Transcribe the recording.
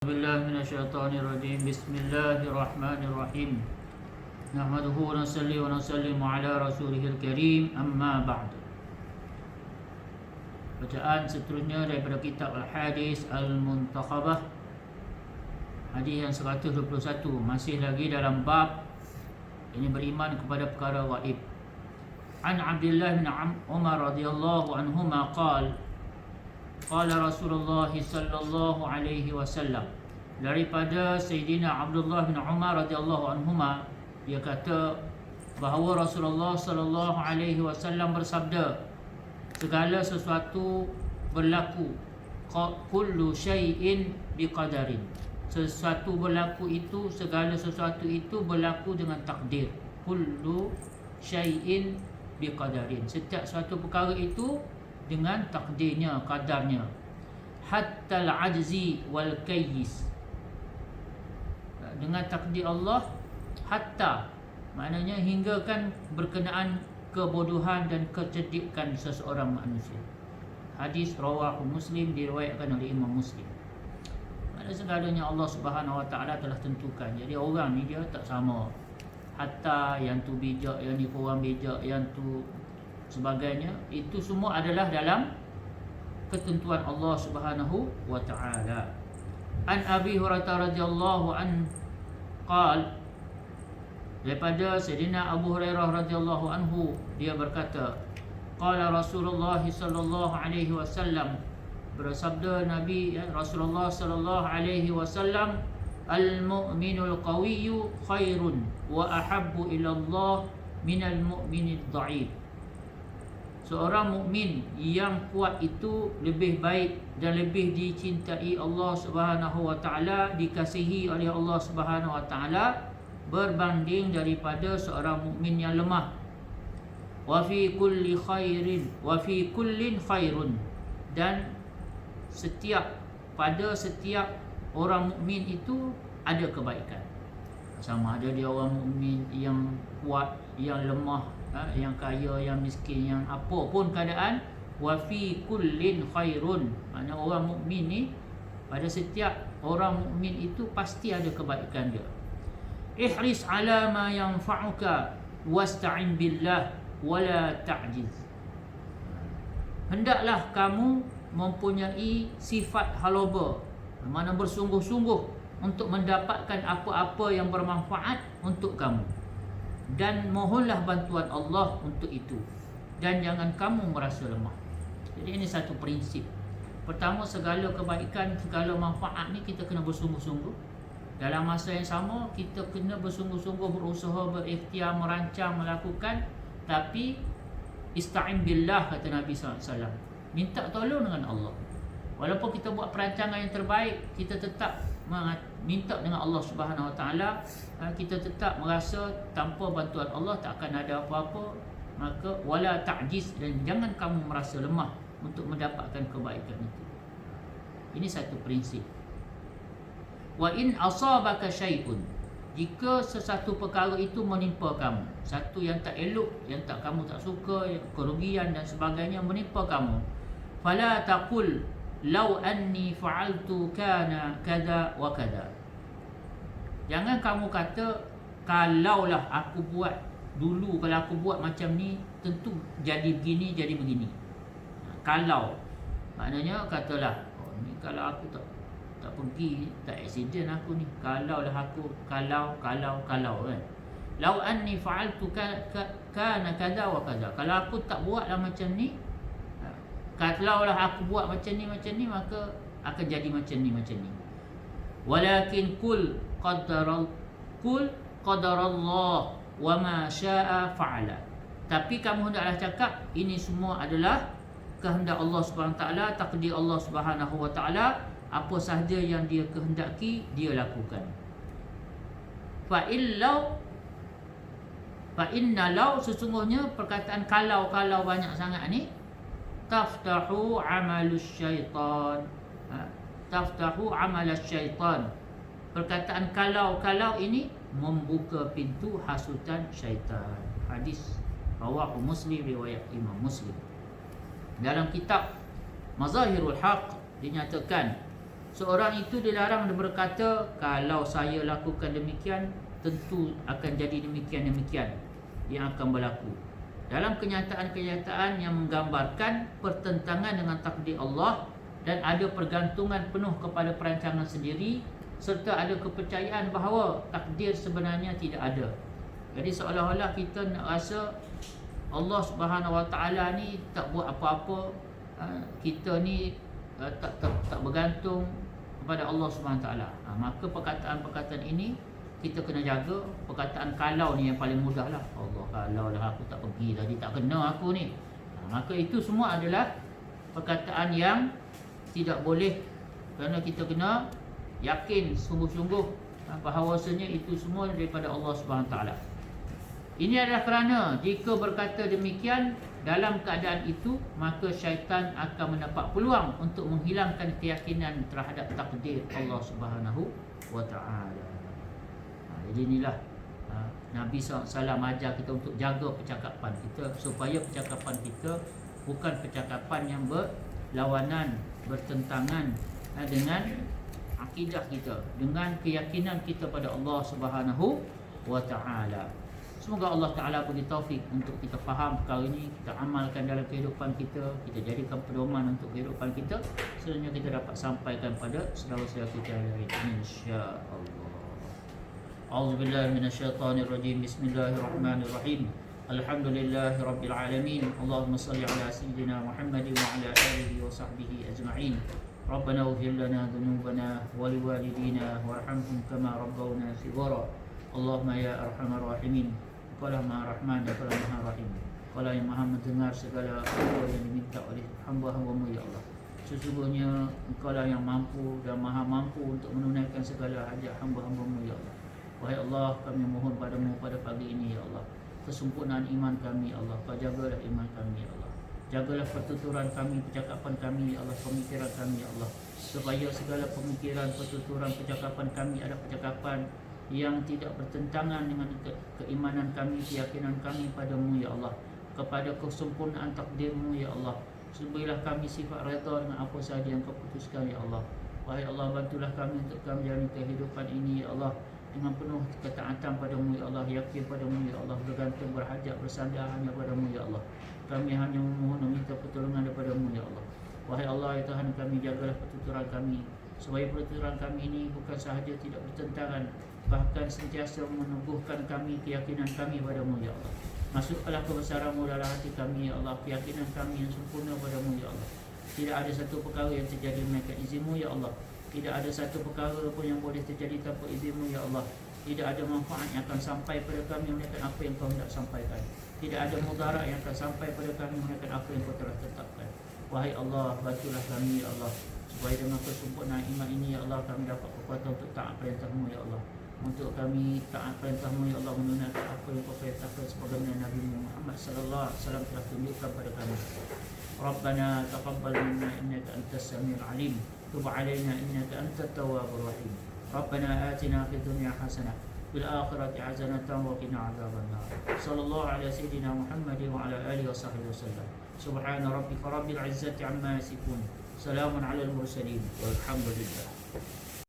بالله من الشيطان الرجيم بسم الله الرحمن الرحيم نحمده ونصلي ونسلم على رسوله الكريم أما بعد. Bacaan seterusnya daripada kitab Al-Hadis Al-Muntakhabah, hadis yang 121, masih lagi dalam bab ini beriman kepada perkara gaib. An Abdullah bin Umar radhiyallahu anhuma qala qala Rasulullah sallallahu alaihi wasallam, daripada Sayyidina Abdullah bin Umar radhiyallahu anhuma, dia kata bahawa Rasulullah sallallahu alaihi wasallam bersabda, segala sesuatu berlaku, kullu syai'in biqadarin, sesuatu berlaku itu, segala sesuatu itu berlaku dengan takdir. Kullu syai'in biqadarin, setiap suatu perkara itu dengan takdirnya, kadarnya. Hatta al-ajzi wal kayyis, dengan takdir Allah, hatta maknanya hingga kan berkenaan kebodohan dan kecerdikan seseorang manusia. Hadis rawahu Muslim, diriwayatkan oleh Imam Muslim. Maknanya segalanya Allah Subhanahu Wa Taala telah tentukan. Jadi orang ni dia tak sama. Hatta yang tu bijak, yang ni kurang bijak, yang tu sebagainya, itu semua adalah dalam ketentuan Allah Subhanahu wa taala. An Abi Hurairah radhiyallahu an qala, daripada Sayyidina Abu Hurairah radhiyallahu anhu, dia berkata, qala Rasulullah sallallahu alaihi wasallam, bersabda Nabi Rasulullah sallallahu alaihi wasallam, al-mu'minul qawiyyu khairun wa ahabbu ila Allah minal mu'minid dha'if. Seorang mukmin yang kuat itu lebih baik dan lebih dicintai Allah Subhanahu Wa Taala, dikasihi oleh Allah Subhanahu Wa Taala, berbanding daripada seorang mukmin yang lemah. Wa fi kulli khairin, wa fi kullin khairun, dan pada setiap orang mukmin itu ada kebaikan. Sama ada dia orang mukmin yang kuat, yang lemah, yang kaya, yang miskin, yang apa pun keadaan, wa fi kullin khairun, maknanya orang mukmin ni, pada setiap orang mukmin itu pasti ada kebaikan dia. Ihris ala ma yanfa'uka wasta'in billah wala ta'jiz. Hendaklah kamu mempunyai sifat haloba, mana bersungguh-sungguh untuk mendapatkan apa-apa yang bermanfaat untuk kamu, dan mohonlah bantuan Allah untuk itu, dan jangan kamu merasa lemah. Jadi ini satu prinsip. Pertama, segala kebaikan, segala manfaat ni kita kena bersungguh-sungguh. Dalam masa yang sama, kita kena bersungguh-sungguh berusaha, berikhtiar, merancang, melakukan. Tapi ista'in billah, kata Nabi SAW, minta tolong dengan Allah. Walaupun kita buat perancangan yang terbaik, kita tetap minta dengan Allah Subhanahu Wa Taala. Kita tetap merasa tanpa bantuan Allah tak akan ada apa-apa. Maka wala ta'jiz, dan jangan kamu merasa lemah untuk mendapatkan kebaikan itu. Ini satu prinsip. Wa in asabaka syai'un, jika sesuatu perkara itu menimpa kamu, satu yang tak elok, yang tak kamu tak suka, kerugian dan sebagainya menimpa kamu, fala taqul law anni fa'altu kana kada wa kada. Jangan kamu kata, kalaulah aku buat dulu, kalau aku buat macam ni, tentu jadi begini, jadi begini. Kalau, maknanya katalah, oh, ni kalau aku tak pergi, tak accident aku ni, kalaulah aku, kalau kan. Law anni fa'altu kana kada wa kada. Kalau aku tak buatlah macam ni, kalaulah aku buat macam ni, maka akan jadi macam ni. Walakin kul qadarallah wa ma syaa fa'ala. Tapi kamu hendaklah cakap, ini semua adalah kehendak Allah Subhanahu Wa Taala, takdir Allah Subhanahu Wa Taala. Apa sahaja yang dia kehendaki, dia lakukan. Fa inna law, sesungguhnya perkataan kalau banyak sangat ni, taftahu amalus syaitan. Taftahu amalas syaitan. Perkataan kalau ini membuka pintu hasutan syaitan. Hadis rawahu Muslim, riwayat Imam Muslim. Dalam kitab Mazahirul Haq dinyatakan Seorang itu dilarang berkata, kalau saya lakukan demikian, tentu akan jadi demikian-demikian yang akan berlaku. Dalam kenyataan-kenyataan yang menggambarkan pertentangan dengan takdir Allah dan ada pergantungan penuh kepada perancangan sendiri, serta ada kepercayaan bahawa takdir sebenarnya tidak ada. Jadi seolah-olah kita nak rasa Allah Subhanahu Wa Taala ni tak buat apa-apa, kita ni tak bergantung kepada Allah Subhanahu Wa Taala. Maka perkataan-perkataan ini kita kena jaga. Perkataan kalau ni yang paling mudah lah. Allah, kalau lah aku tak pergi tadi, tak kena aku ni. Maka itu semua adalah perkataan yang tidak boleh, kerana kita kena yakin sungguh-sungguh bahawasanya itu semua daripada Allah Subhanahu Wa Taala. Ini adalah kerana jika berkata demikian dalam keadaan itu, maka syaitan akan mendapat peluang untuk menghilangkan keyakinan terhadap takdir Allah Subhanahu Wa Taala. Jadi inilah Nabi SAW ajar kita untuk jaga percakapan kita, supaya percakapan kita bukan percakapan yang berlawanan, bertentangan dengan akidah kita, dengan keyakinan kita pada Allah Subhanahu Wa Taala. Semoga Allah Ta'ala beri taufik untuk kita faham perkara ini, kita amalkan dalam kehidupan kita, kita jadikan pedoman untuk kehidupan kita, sehingga kita dapat sampaikan pada saudara-saudara kita hari ini, insya-Allah. A'udzubillahi minasyaitonirrajim. Bismillahirrahmanirrahim. Alhamdulillahirabbil alamin. Allahumma shalli ala sayyidina Muhammadin wa ala alihi wa sahbihi ajma'in. Rabbana ighfir lana dhunubana wa liwalidina warhamhum kama rabbawna shighara. Allahumma ya arhamar rahimin. Engkau lah Maha Rahman dan Engkau lah Maha Rahim. Engkau lah yang Maha mendengar segala apa yang diminta oleh hamba-hamba-Mu, ya Allah. Sesungguhnya Engkau lah yang mampu dan Maha mampu untuk menunaikan segala hajat hamba-hamba-Mu, ya Allah. Wahai Allah, kami mohon padamu pada pagi ini, ya Allah, kesempurnaan iman kami, ya Allah. Kau jagalah iman kami, ya Allah. Jagalah pertuturan kami, percakapan kami, ya Allah, pemikiran kami, ya Allah, supaya segala pemikiran, pertuturan, percakapan kami adalah percakapan yang tidak bertentangan dengan keimanan kami, keyakinan kami padamu, ya Allah, kepada kesempurnaan takdir-Mu, ya Allah. Berilah kami sifat redha dengan apa sahaja yang Kau putuskan, ya Allah. Wahai Allah, bantulah kami untuk kami jalani kehidupan ini, ya Allah, dengan penuh ketaatan padamu, ya Allah, yakin padamu, ya Allah, bergantung, berhajat, bersandar hanya padamu, ya Allah. Kami hanya memohon meminta pertolongan daripada-Mu, ya Allah. Wahai Allah, ya Tuhan kami, jagalah pertuturan kami, supaya pertuturan kami ini bukan sahaja tidak bertentangan, bahkan sentiasa meneguhkan kami, keyakinan kami padamu, ya Allah. Masukkanlah kebesaran-Mu dalam hati kami, ya Allah, keyakinan kami yang sempurna padamu, ya Allah. Tidak ada satu perkara yang terjadi melainkan izin-Mu, ya Allah. Tidak ada satu perkara pun yang boleh terjadi tanpa izin-Mu, ya Allah. Tidak ada manfaat yang akan sampai pada kami melainkan apa yang Kau hendak sampaikan. Tidak ada mudarat yang akan sampai pada kami melainkan apa yang Kau telah tetapkan. Wahai Allah, bantulah kami, ya Allah, supaya dengan kesempurnaan iman ini, ya Allah, kami dapat kekuatan untuk taat perintah-Mu, ya Allah. Untuk kami taat perintah-Mu, ya Allah, menunaikan apa yang Kau perintahkan sebagaimana Nabi Muhammad sallallahu alaihi wasallam telah tunjukkan pada kami. Rabbana taqabbal minna innaka antas samiul alim. Tub 'alaina innaka antat tawwabur rahim. Rabbana atina fid dunya hasanah fil akhirati hasanatan wa qina adzabannar. Sallallahu ala sayyidina Muhammadin wa ala alihi wa sahbihi wasallam. Subhana rabbika rabbil izzati amma yasifun. Salamun 'alal mursalin walhamdulillah.